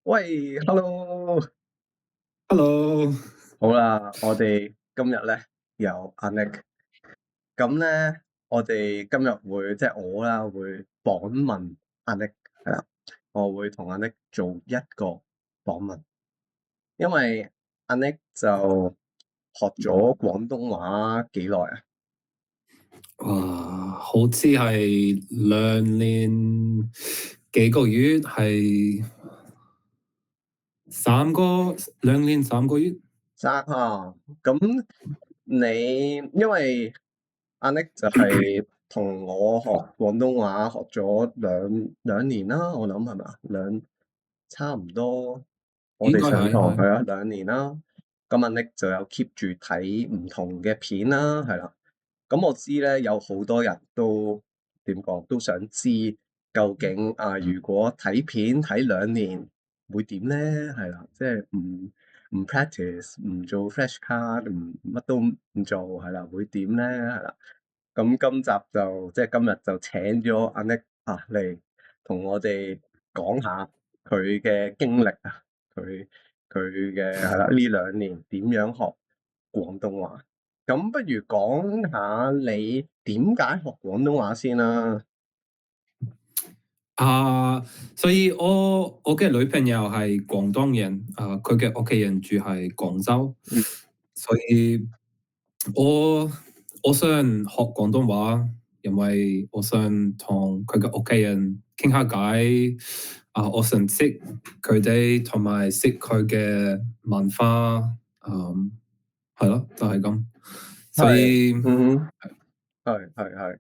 喂，hello，Hello，好啦，我哋今日咧有阿 Nick，咁咧我哋今日會即係我啦，會訪問阿 Nick，係啦，我會同阿 Nick 做一個訪問，因為阿 Nick 就學咗廣東話幾耐啊？哇，好似係2年幾個月，係2年3個月。咁你因為阿 Nick 就係同我學廣東話學咗兩年啦，我諗係咪啊？差唔多，我應該哋上係係。堂係啊2年啦。咁阿 Nick 就有 keep 住睇唔同嘅片啦，係啦。咁我知咧有好多人都點講，都想知究竟如果睇片睇2年會點咧？係啦，即係唔 practice 唔做 flashcard 乜都唔做係啦，會點咧？係啦。咁今集就即係今日就請咗阿 Nick 嚟同我哋講下佢嘅經歷啊，佢嘅係啦呢2年點樣學廣東話。咁不如講下你點解學廣東話先啦？所以我嘅女朋友係廣東人，佢嘅屋企人住喺廣州，嗯所以我我想學廣東話，因為我想同佢嘅屋企人傾下偈，我想識佢哋同埋識佢嘅文化，係咯，就係咁。所係，以哼，係。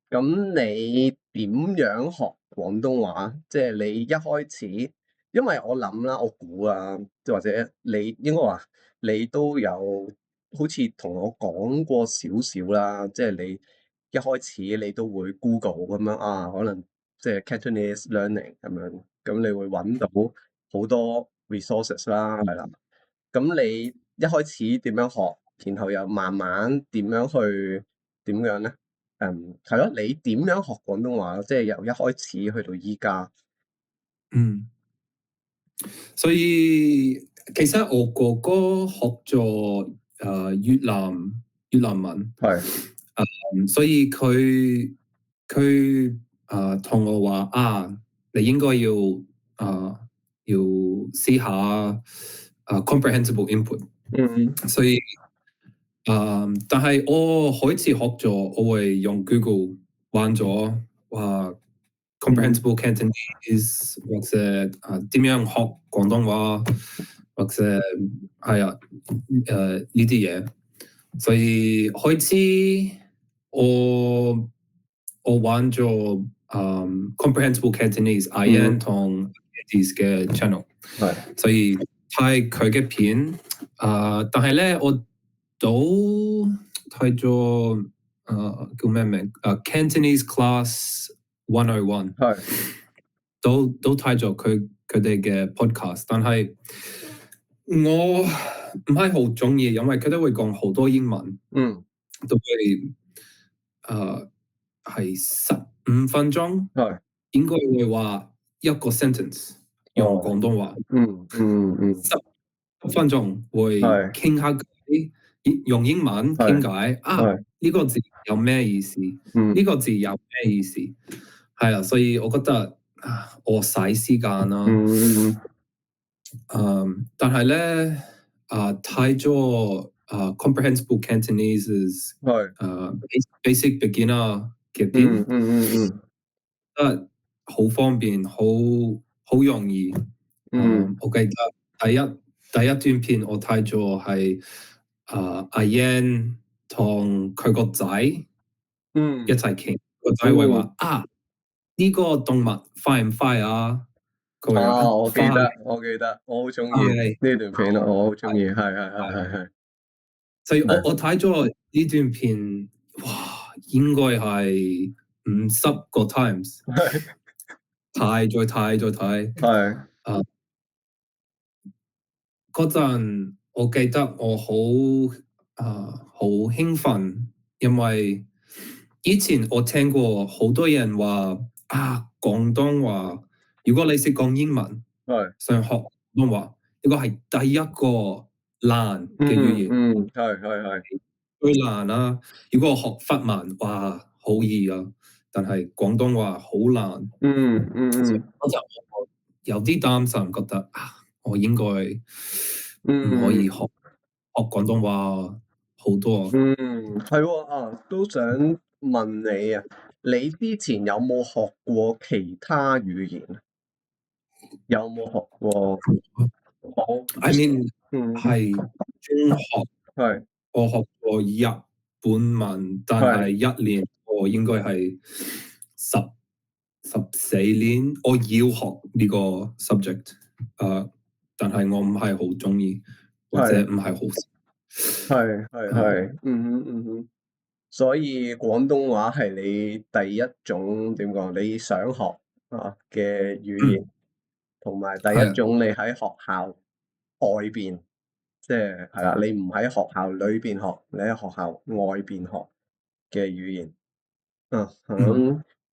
咁你點樣學廣東話？即係你一開始，因為我諗啦，我估啊，即或者你應該話你都有好似同我講過少少啦，即係你一開始你都會 Google 咁樣可能即係 Cantonese learning 咁樣，咁你會揾到好多 resources 啦，係啦。咁你一開始點樣學，然後又慢慢點樣去點樣咧？係咯，你點樣學廣東話？即係由一開始去到依家。嗯，所以其實我哥哥學咗越南文，係，所以佢同我話你應該要試下comprehensible input。嗯所以但係我開始學咗，我會用 Google 玩咗嗯 comprehensible Cantonese 或者點樣學廣東話，或者係呢啲嘢。所以開始我玩咗comprehensible Cantonese IN 嗯，同 Cantonese 嘅 channel，係，所以睇佢嘅片但係咧我都睇咗叫咩名Cantonese Class 101，係，都睇咗佢哋嘅 podcast，但係我唔係好中意，因為佢哋會講好多英文，嗯，都會係15分鐘，係，應該會話一個 sentence 用哦，廣東話，嗯，10分鐘會係，傾下偈，用英文傾係，偈係，呢個字有咩意思？嗯，呢個字有咩意思？係啊，所以我覺得我嘥時間啦。嗯，但係咧睇咗comprehensible Cantonese 係，basic beginner 嘅片，嗯，覺得好方便，好容易。我記得第一段片我睇咗係阿 Yan 同佢個仔一嗯，齊傾，個仔會嗯，話呢個動物快唔快啊？佢會話我記快得，我好中意快。呢段片啊，我好中意，係，所以我係，我睇咗呢段片，哇，應該係50個 times，係，睇。係，嗰陣我記得我好興奮，因為以前我聽過好多人話廣東話如果你識講英文，係，想學廣東話，呢個係第一個難嘅語言，係，最難啦。如果我學法文，哇，好易啊，但係廣東話好難，我就有啲擔心，覺得我應該唔可以學廣東話好多。係喎都想問你啊，你之前有冇學過其他語言啊？有冇學過？好，I mean 嗯，係中學，係我學過日本文，但係係一年我應該係14年，我要學呢個 subject，但係我唔係好中意，或者係唔係好識。所以廣東話係你第一種點講？你想學嘅語言，同埋第一係啊，種你喺學校外邊，即係啦，你唔喺學校裏邊學，你喺學校外邊學嘅語言。嗯，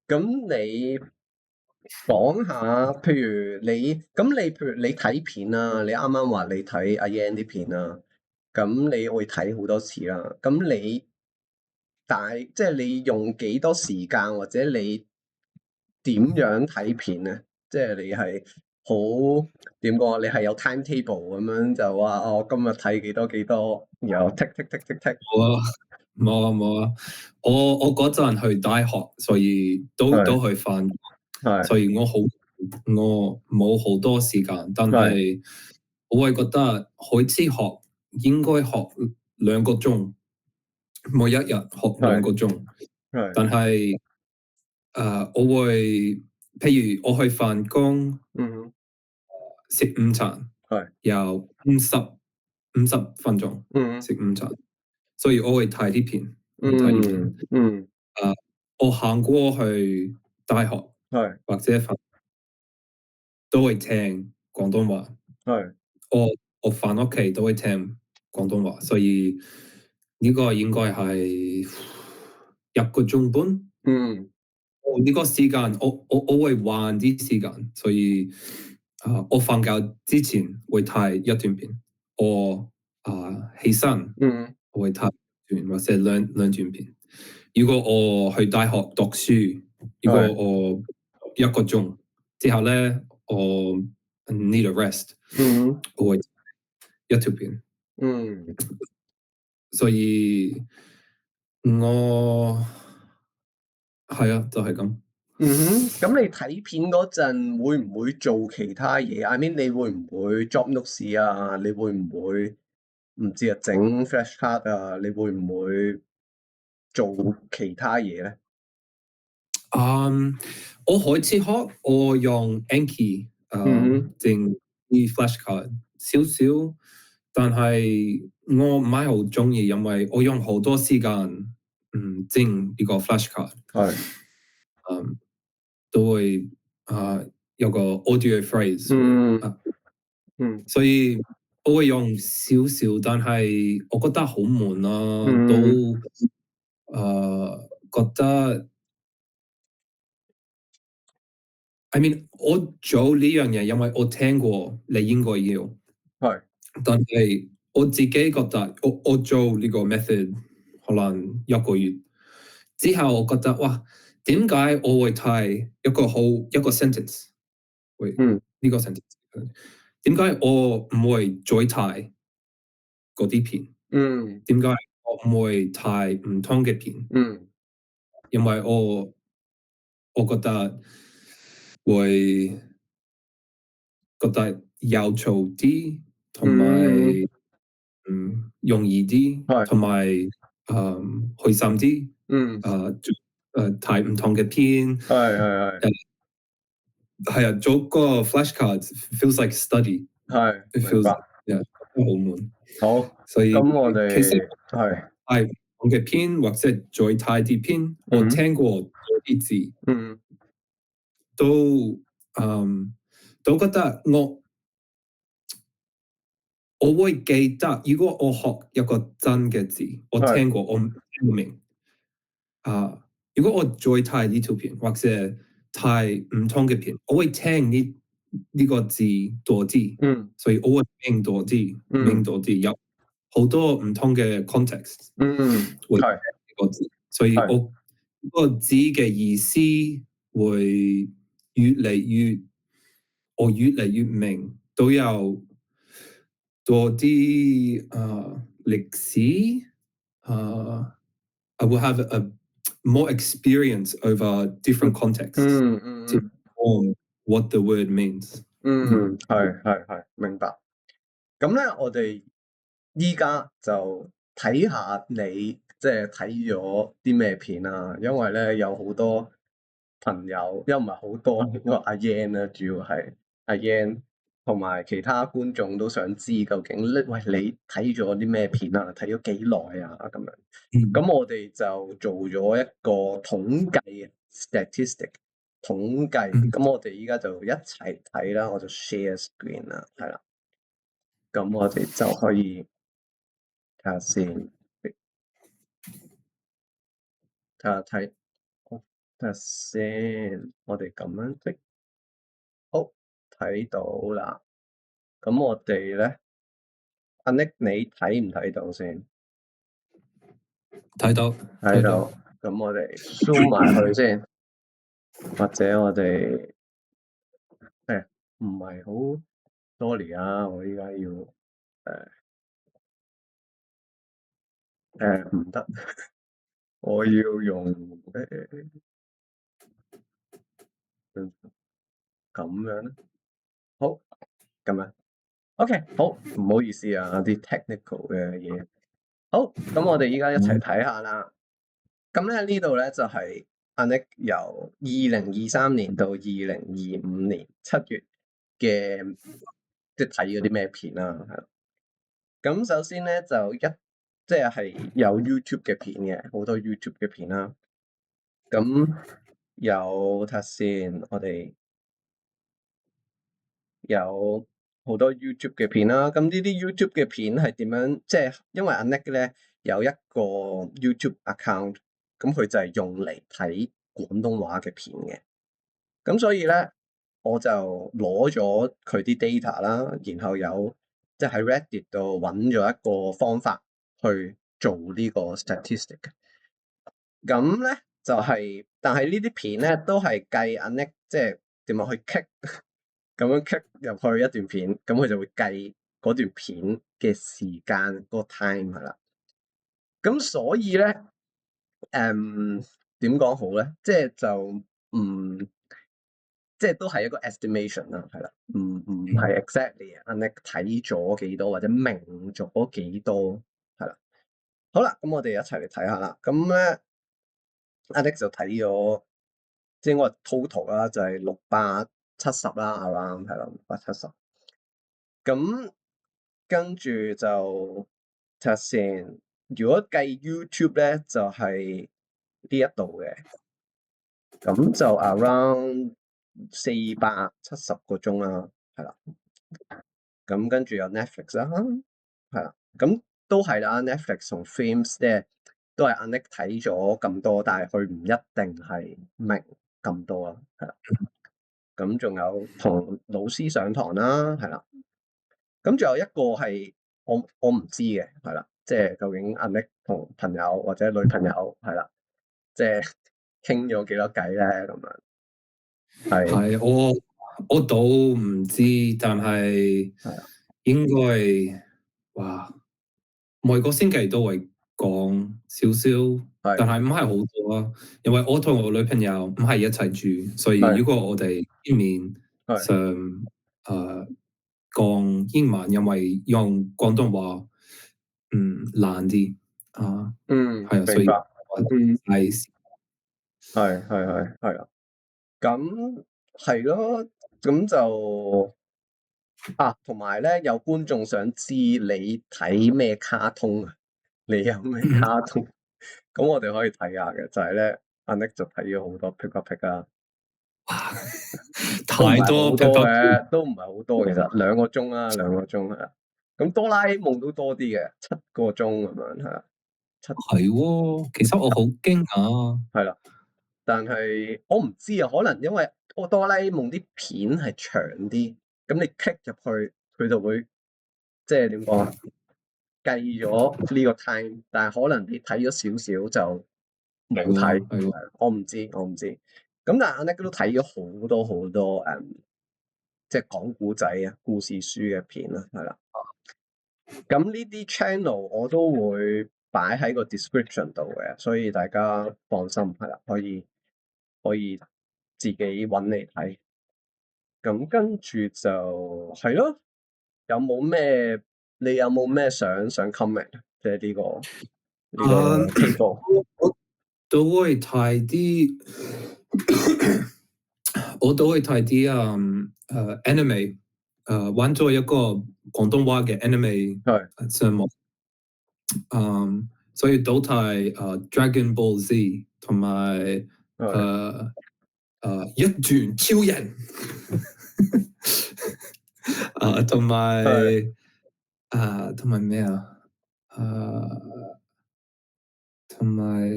咁你講下，譬如你睇片啦，你啱啱話你睇阿 Yan 啲片啦，咁你會睇好多次啦。咁你即係你用幾多時間，或者你點樣睇片咧？即係你係好點講啊？你係有 timetable 咁樣就話哦，今日睇幾多幾多，然後剔剔剔剔剔。冇啊，冇啊，冇啊。我嗰陣去大學，所以都係去返，係所以我冇好多時間，但係係我會覺得開始學應該學2個鐘，每一日學兩係個鐘。係，但係我會譬如我去返工嗯食午餐，係有50分鐘嗯食午餐，所以我會睇啲片，睇啲片。嗯嗯我行過去大學係或者都會聽廣東話。係我返屋企都會聽廣東話，所以呢個應該係1個鐘半。嗯呢個時間我會玩啲時間，所以我瞓覺之前會睇一段片，我起身嗯我會睇一段或者兩段片。如果我去大學讀書，如果係我1個鐘之後咧，我 need a rest，嗯我會一條片，嗯所以我係啊，就係咁。咁你睇片嗰陣會唔會做其他嘢？I mean 你會唔會 job notes 啊？你會唔會唔知啊整 flashcard 啊？你會唔會做其他嘢咧？我開始學，我用 Anki 嗯整啲 flashcard 少少，但係我唔係好中意，因為我用好多時間整呢個 flashcard，係都會有個 audio phrase 嗯嗯所以我會用少少，但係我覺得好悶啦，嗯都覺得。I mean，我做呢樣嘢，因為我聽過你應該要，係但係我自己覺得我做呢個 method 可能1個月之後，我覺得哇，點解我會睇一個 sentence？喂，嗯呢個 sentence 點解我唔會再睇嗰啲片？嗯點解我唔會睇唔同嘅片？嗯因為我覺得會覺得有趣啲，同嗯埋容易啲，係同埋開心啲。嗯睇唔同嘅片，係係啊，做個 flashcards feels like study。係 It 明 feels 白。好悶，好，所以咁我其實哋係係唔同嘅片或者再睇啲片，我嗯聽過啲字嗯都都覺得我會記得，如果我學一個真嘅字，我係聽過，我唔聽唔明如果我再睇呢條片，或者睇唔同嘅片，我會聽呢個字多啲，嗯所以我會明多啲，嗯有好多唔同嘅 context 嗯，會聽係呢個字，所以係我呢個字嘅意思會越嚟越明，都有多啲歷史I will have a more experience over different contexts 嗯嗯 to 嗯 form what the word means。嗯，係，明白。咁咧，我哋依家就睇下你即係睇咗啲咩片啦，因為咧有好多朋友，因為唔係好多，應該阿 Yan 啦，主要係阿 Yan 同埋其他觀眾都想知究竟咧，喂，你睇咗啲咩片啊？睇咗幾耐啊？咁樣。咁我哋就做咗一個統計嘅 statistic 統計，咁我哋依家就一齊睇啦，我就 share screen 啦，係啦。咁我哋就可以睇下先，睇，好睇下先，我哋咁樣即好睇到啦。咁我哋咧，阿 Nick 你睇唔睇到先？睇到睇到，咁我哋 zoom 埋去先，或者我哋誒唔係好 sorry 啊，我依家要唔得，我要用咁樣咧，好咁樣。OK，好，唔好意思啊，啲 technical 嘅嘢。好，咁我哋依家一齊睇下啦。咁咧呢度咧就係阿 Nick 由2023年到2025年7月嘅，即係睇咗啲咩片啦，係啦。咁首先咧就即係有 YouTube 嘅片嘅，好多 YouTube 嘅片啦。咁有睇下先，我哋有好多 YouTube 嘅片啦。咁呢啲 YouTube 嘅片係點樣？即係因為阿 Nick 咧有一個 YouTube account，咁佢就係用嚟睇廣東話嘅片嘅。咁所以咧，我就攞咗佢啲 data 啦，然後即係喺 Reddit 度揾咗一個方法去做呢個 statistic。咁咧就係，但係呢啲片咧都係計阿 Nick 即係點樣去 click 咁樣 click 入去一段片，咁佢就會計嗰段片嘅時間嗰個 time 係啦。咁所以咧，點講好咧？即係就唔即係都係一個 estimation 啦，係啦，唔係 exactly 阿 Nick 睇咗幾多或者明咗幾多，係啦。好啦，咁我哋一齊嚟睇下啦。咁咧，阿 Nick 就睇咗，即係我話 total 啦，就係670啦，around 係啦，670。咁跟住就睇下先。如果計 YouTube 咧，就係呢一度嘅，咁就 around 470個鐘啦，係啦。咁跟住有 Netflix 啦，係啦。咁都係啦，Netflix 同 Films 咧都係阿 Nick 睇咗咁多，但係佢唔一定係明咁多啦，係啦。咁仲有同老師上堂啦，係啦。咁仲有一個係我唔知嘅，係啦，即係究竟阿 Nick 同朋友或者女朋友係啦，即係傾咗幾多偈咧咁樣。係係我都唔知，但係係啊，應該哇，每個星期都會講少少，但係係唔係好多啊。因為我同我女朋友唔係一齊住，所以如係果我哋見面係，想講英文，因為用廣東話難啲啊，係啊，所以明白，係係啊。咁係咯，咁就同埋咧，有觀眾想知你睇咩卡通啊？你有咩卡通？咁我哋可以睇下嘅，就係咧，阿 Nick 就睇咗好多 Peppa Pig 啦，都唔太多 係好 p e 多嘅，都唔係好多，其實2個鐘啦，2個鐘係啊。咁哆啦 A 夢都多啲嘅7個鐘咁樣係啊，七係喎，其實我好驚訝。係啦。但係我唔知啊，可能因為哆啦 A 夢啲片係長啲，咁你 click 入去，佢就會即係點講啊？計咗呢個 time，但係可能你睇咗少少就冇係睇，喎係喎。我唔知。咁但係阿 Nick 都睇咗好多好多即係講古仔啊、故事書嘅片啦，係啦。咁呢啲 channel 我都會擺喺個 description 度嘅，所以大家放心係啦，可以自己揾嚟睇。咁跟住就係咯，你有冇咩想 comment？即係呢個 table。我都會睇啲，我都會睇啲anime，玩咗一個廣東話嘅 anime 係上網，所以都睇Dragon Ball Z 同埋係一拳超人，同係埋同埋咩啊？同埋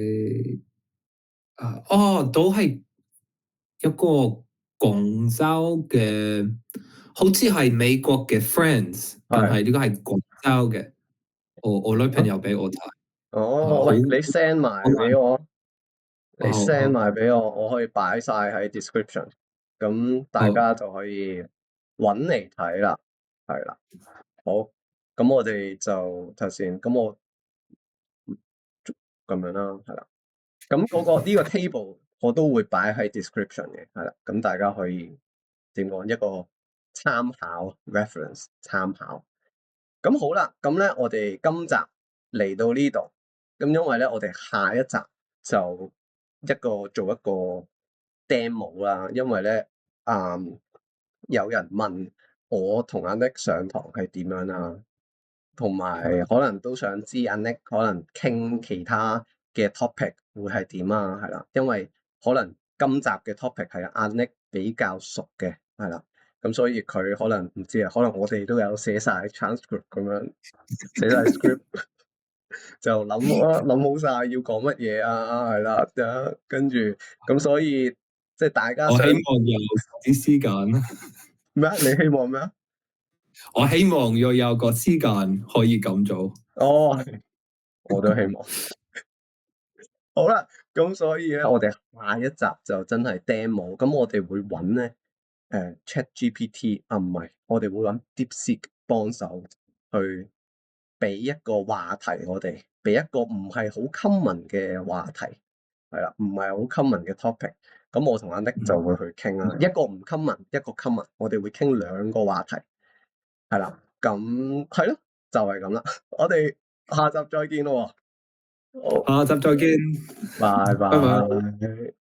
都係一個廣州嘅，好似係美國嘅 Friends，但係係呢個係廣州嘅。我女朋啊！友俾我睇，哦，好喂，你 send 埋俾我，你 好 send 好埋俾我，我可以擺晒喺 description，咁大好家就可以揾嚟睇啦，係啦。好，咁我哋就睇先，咁我咁樣啦，係啦。咁呢個 table 我都會擺喺 description 嘅，係啦。咁大家可以點講一個參考 reference 參考。咁好啦，咁咧我哋今集嚟到呢度，咁因為咧我哋下一集就做一個 demo 啦，因為咧有人問我同阿 Nick 上堂係點樣啦，同埋可能都想知阿 Nick 可能傾其他嘅 topic 會係點啊，係啦，因為可能今集嘅 topic 係阿 Nick 比較熟嘅，係啦，咁所以佢可能唔知啊，可能我哋都有寫晒 transcript 咁樣，寫晒 script 就諗好晒要講乜嘢啊，係啦，跟住咁所以即係大家想我希望有啲時間，咩啊？你希望咩啊？我希望要有個時間可以咁做。哦，我都希望。好啦，咁所以咧，我哋下一集就真係 demo，咁我哋會揾咧ChatGPT 啊，唔係，我哋會揾 DeepSeek 幫手去俾一個話題我哋，俾一個唔係好 common 嘅話題，係啦，唔係好 common 嘅 topic，咁我同阿 Nick 就會去傾啦，一個唔 common，一個 common，我哋會傾兩個話題，係啦，咁係咯，就係咁啦，我哋下集再見咯喎，好，下集再見，拜拜拜。拜。